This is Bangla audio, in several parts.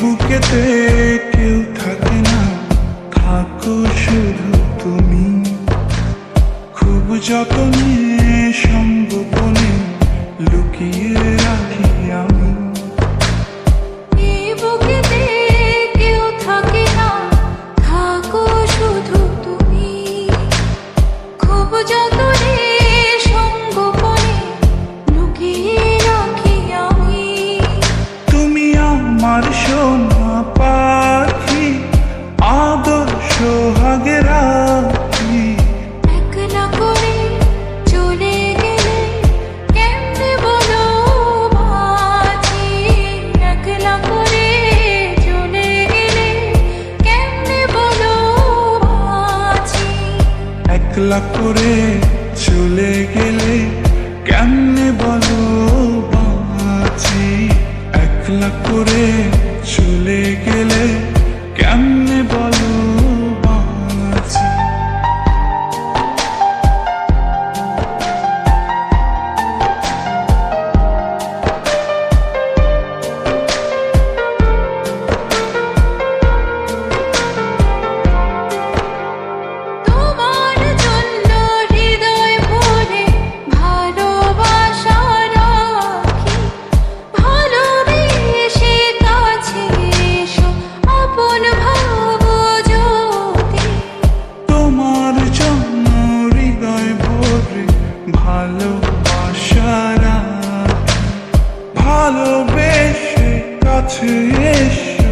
বুকেতে কেউ থাকে না, থাকো শুধু তুমি। খুব যতনে সঙ্গোপনে লুকিয়ে রাখি আমি। এই বুকেতে কেউ থাকে না, থাকো শুধু তুমি। খুব যতনে সঙ্গোপনে লুকিয়ে রাখি আমি। তুমি আমার সোনা পাখি, আদর সোহাগে রাখি। একলা করে চলে গেলে কেমনে বলো বাঁচি। একলা করে চলে গেলে কেমনে বলো বাঁচি। একলা করে চলে গেলে কেমনে বলো বাঁচি। একলা করে চলে গেলে কেমনে বলো বাঁচি। তোমার জন্য হৃদয় ভরে ভালোবাসা রাখি। ভালোবেসে কাছে এসো, আপন ভাবো যদি। তোমার জন্য হৃদয় ভরে ভালোবাসা রাখি। ভালোবেসে কাছে এসো,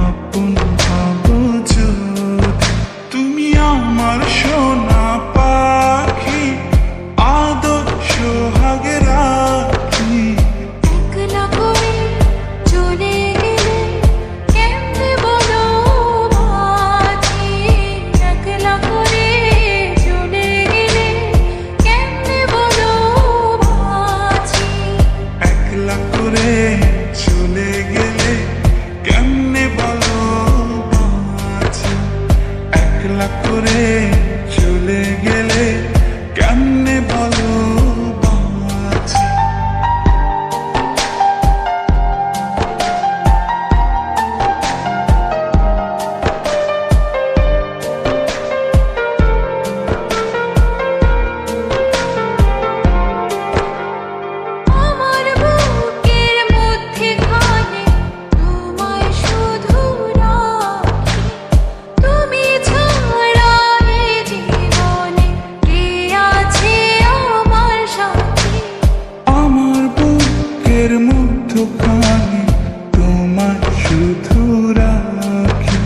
আপন ভাবো যদি। তুমি আমার সোনা পাখি, আদর সোহাগে রাখি। একলা করে চলে গেলে কেমনে বলো বাঁচি। একলা করে চলে গেলে কেমনে বলো বাঁচি। একলা করে চলে গেলে কেমনে বলো বাঁচি। একলা করে চলে গেলে কেমনে বলো বাঁচি। আমার বুকের মধ্যেখানে তোমায় শুধু রাখি। তুমি ছাড়া এই জীবনে কে আছে আমার সাথী। আমার বুকের মধ্যখানে তোমায় শুধু রাখি।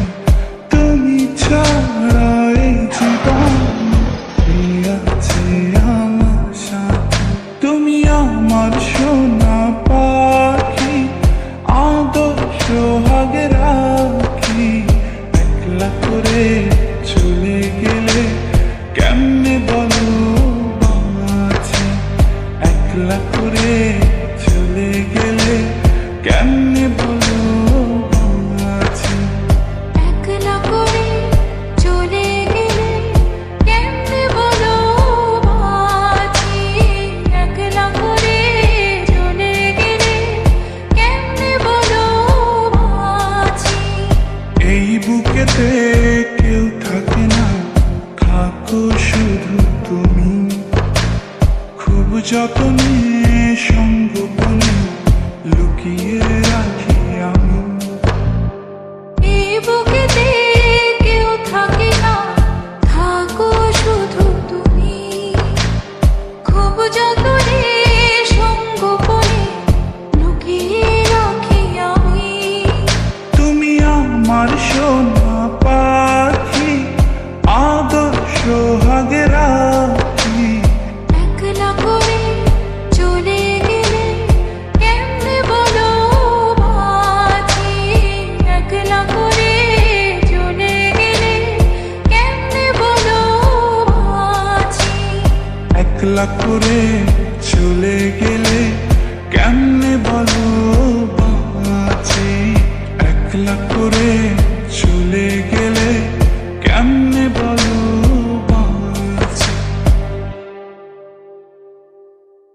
তুমি ছাড়া এই জীবনে কে আছে আমার সাথে। তুমি আমার সোনা পাখি, আদর সোহাগে রাখি। একলা করে চলে গেলে কেমনে বলো বাঁচি। একলা করে চলে গেলে কেমনে বলো বাঁচি। একলা করে চলে গেলে কেমনে বলো বাঁচি। একলা করে চলে গেলে কেমনে বলো বাঁচি। এই বুকেতে কেউ থাকে না, থাকো শুধু তুমি। খুব যতনে সঙ্গোপনে লুকিয়ে রাখি আমি। এই বুকেতে কেউ থাকে না, থাকো শুধু তুমি। খুব যতনে সঙ্গোপনে লুকিয়ে রাখি আমি। তুমি আমার সোনা পাখি, আদর সোহাগে রাখি। একলা করে চলে গেলে কেমনে বলো বাঁচি। একলা করে চলে গেলে কেমনে বলো বাঁচি। একলা করে চলে গেলে কেমনে বলো